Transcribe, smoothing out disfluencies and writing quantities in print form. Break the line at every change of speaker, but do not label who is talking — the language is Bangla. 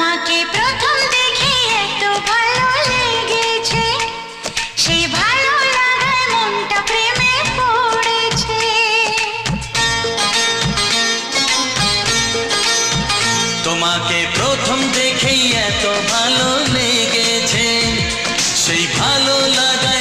তোমাকে প্রথম দেখে এত ভালো লেগেছে, সেই ভালো লাগায় মনটা প্রেমে পড়েছে।
তোমাকে প্রথম দেখেই এত ভালো লেগেছে, সেই ভালো লাগা